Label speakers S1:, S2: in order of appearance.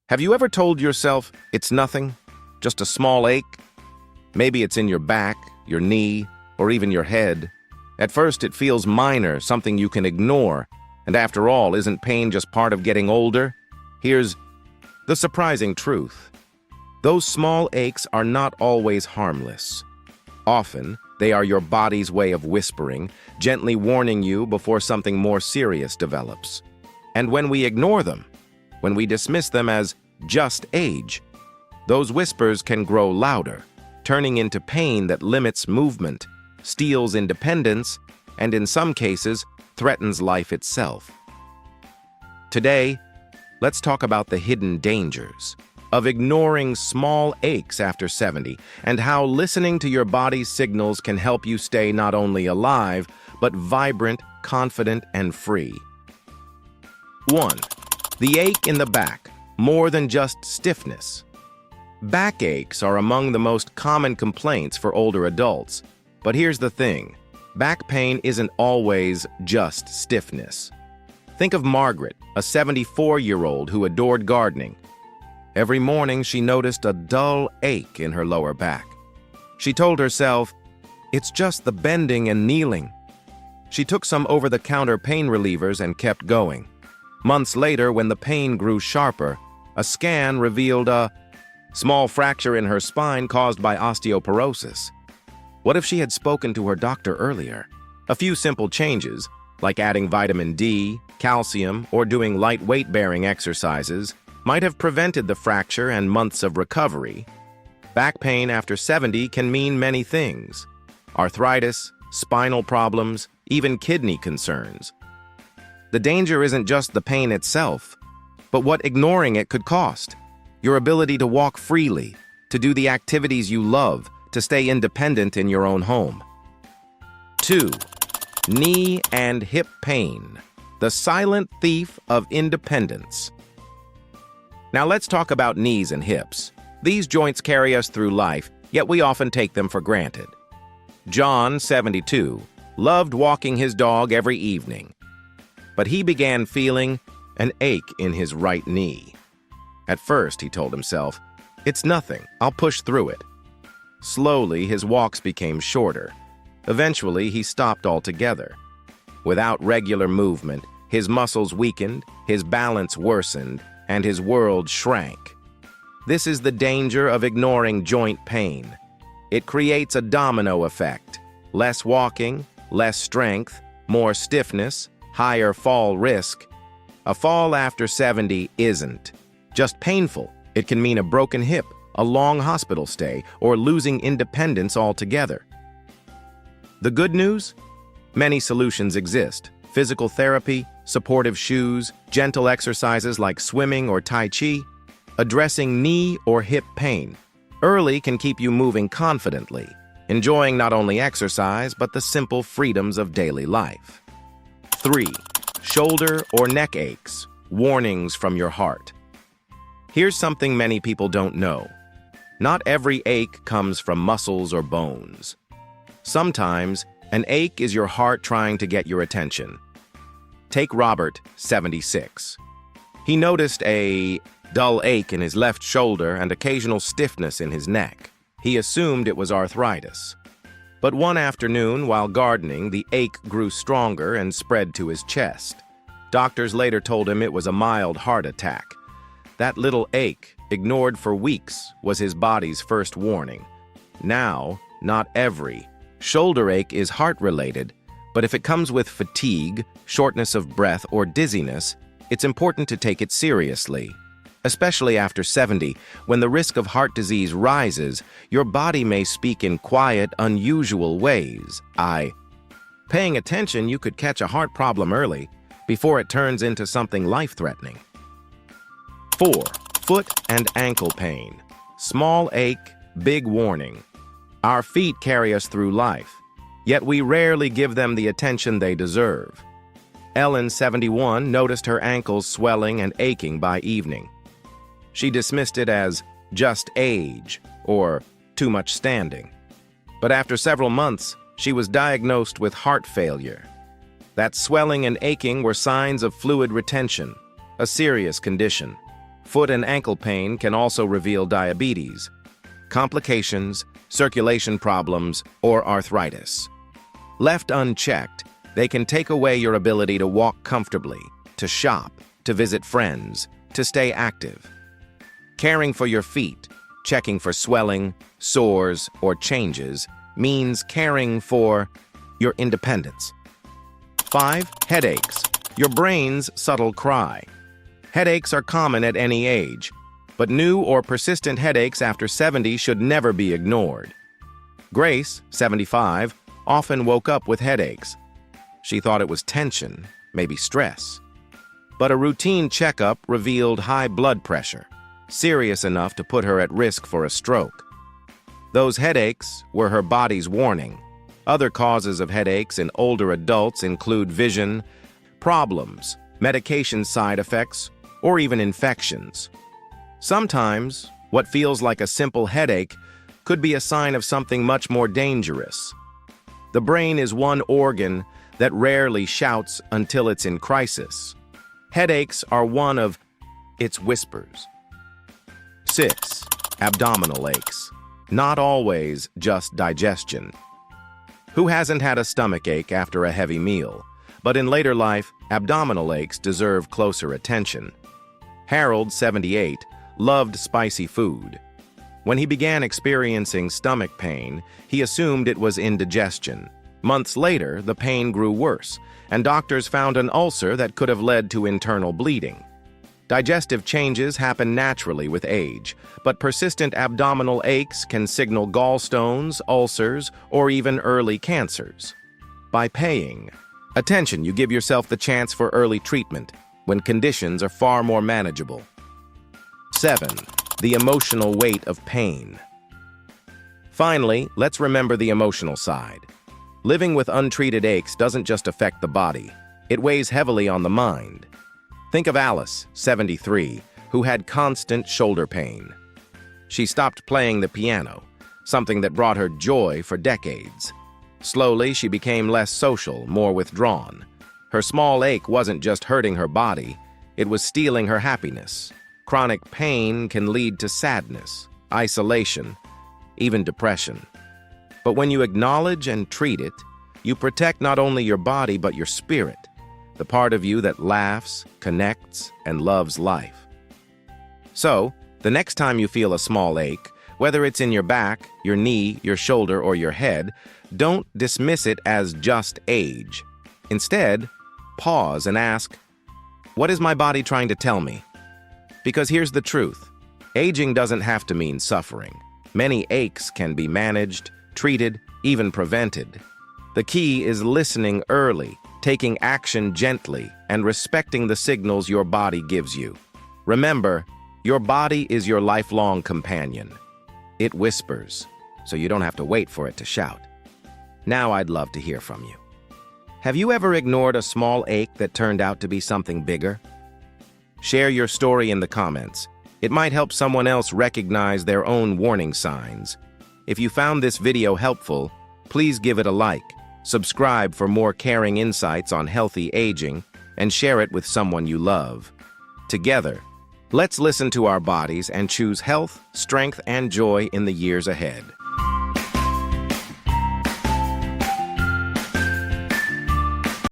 S1: Have you ever told yourself it's nothing, just a small ache? Maybe it's in your back, your knee, or even your head. At first, it feels minor, something you can ignore. And after all, isn't pain just part of getting older? Here's the surprising truth. Those small aches are not always harmless. Often, they are your body's way of whispering, gently warning you before something more serious develops. And when we ignore them, when we dismiss them as just age, those whispers can grow louder, turning into pain that limits movement, steals independence, and in some cases, threatens life itself. Today, let's talk about the hidden dangers of ignoring small aches after 70 and how listening to your body's signals can help you stay not only alive, but vibrant, confident, and free. 1. The ache in the back, more than just stiffness. Backaches are among the most common complaints for older adults. But here's the thing, back pain isn't always just stiffness. Think of Margaret, a 74-year-old who adored gardening. Every morning she noticed a dull ache in her lower back. She told herself, "It's just the bending and kneeling." She took some over-the-counter pain relievers and kept going. Months later, when the pain grew sharper, a scan revealed a small fracture in her spine caused by osteoporosis. What if she had spoken to her doctor earlier? A few simple changes, like adding vitamin D, calcium, or doing light weight-bearing exercises, might have prevented the fracture and months of recovery. Back pain after 70 can mean many things: arthritis, spinal problems, even kidney concerns. The danger isn't just the pain itself, but what ignoring it could cost. Your ability to walk freely, to do the activities you love, to stay independent in your own home. 2. Knee and hip pain, the silent thief of independence. Now let's talk about knees and hips. These joints carry us through life, yet we often take them for granted. John, 72, loved walking his dog every evening, but he began feeling an ache in his right knee. At first, he told himself, "It's nothing, I'll push through it." Slowly, his walks became shorter. Eventually, he stopped altogether. Without regular movement, his muscles weakened, his balance worsened, and his world shrank. This is the danger of ignoring joint pain. It creates a domino effect. Less walking, less strength, more stiffness, higher fall risk. A fall after 70 isn't just painful. It can mean a broken hip, a long hospital stay, or losing independence altogether. The good news? Many solutions exist. Physical therapy, supportive shoes, gentle exercises like swimming or Tai Chi. Addressing knee or hip pain early can keep you moving confidently, enjoying not only exercise, but the simple freedoms of daily life. 3. Shoulder or neck aches, warnings from your heart. Here's something many people don't know. Not every ache comes from muscles or bones. Sometimes, an ache is your heart trying to get your attention. Take Robert, 76. He noticed a dull ache in his left shoulder and occasional stiffness in his neck. He assumed it was arthritis. But one afternoon, while gardening, the ache grew stronger and spread to his chest. Doctors later told him it was a mild heart attack. That little ache, ignored for weeks, was his body's first warning. Now, not every shoulder ache is heart-related, but if it comes with fatigue, shortness of breath, or dizziness, it's important to take it seriously. Especially after 70, when the risk of heart disease rises, your body may speak in quiet, unusual ways. Paying attention, you could catch a heart problem early, before it turns into something life-threatening. 4. Foot and ankle pain. Small ache, big warning. Our feet carry us through life, yet we rarely give them the attention they deserve. Ellen, 71, noticed her ankles swelling and aching by evening. She dismissed it as just age or too much standing. But after several months, she was diagnosed with heart failure. That swelling and aching were signs of fluid retention, a serious condition. Foot and ankle pain can also reveal diabetes, complications, circulation problems, or arthritis. Left unchecked, they can take away your ability to walk comfortably, to shop, to visit friends, to stay active. Caring for your feet, checking for swelling, sores, or changes means caring for your independence. 5. Headaches. Your brain's subtle cry. Headaches are common at any age, but new or persistent headaches after 70 should never be ignored. Grace, 75, often woke up with headaches. She thought it was tension, maybe stress. But a routine checkup revealed high blood pressure, serious enough to put her at risk for a stroke. Those headaches were her body's warning. Other causes of headaches in older adults include vision problems, medication side effects, or even infections. Sometimes, what feels like a simple headache could be a sign of something much more dangerous. The brain is one organ that rarely shouts until it's in crisis. Headaches are one of its whispers. 6. Abdominal aches. Not always just digestion. Who hasn't had a stomach ache after a heavy meal? But in later life, abdominal aches deserve closer attention. Harold, 78, loved spicy food. When he began experiencing stomach pain, he assumed it was indigestion. Months later, the pain grew worse, and doctors found an ulcer that could have led to internal bleeding. Digestive changes happen naturally with age, but persistent abdominal aches can signal gallstones, ulcers, or even early cancers. By paying attention, you give yourself the chance for early treatment when conditions are far more manageable. 7. The emotional weight of pain. Finally, let's remember the emotional side. Living with untreated aches doesn't just affect the body, it weighs heavily on the mind. Think of Alice, 73, who had constant shoulder pain. She stopped playing the piano, something that brought her joy for decades. Slowly, she became less social, more withdrawn. Her small ache wasn't just hurting her body, it was stealing her happiness. Chronic pain can lead to sadness, isolation, even depression. But when you acknowledge and treat it, you protect not only your body but your spirit, the part of you that laughs, connects, and loves life. So, the next time you feel a small ache, whether it's in your back, your knee, your shoulder, or your head, don't dismiss it as just age. Instead, pause and ask, what is my body trying to tell me? Because here's the truth. Aging doesn't have to mean suffering. Many aches can be managed, treated, even prevented. The key is listening early, taking action gently, and respecting the signals your body gives you. Remember, your body is your lifelong companion. It whispers, so you don't have to wait for it to shout. Now I'd love to hear from you. Have you ever ignored a small ache that turned out to be something bigger? Share your story in the comments. It might help someone else recognize their own warning signs. If you found this video helpful, please give it a like, subscribe for more caring insights on healthy aging, and share it with someone you love. Together, let's listen to our bodies and choose health, strength, and joy in the years ahead.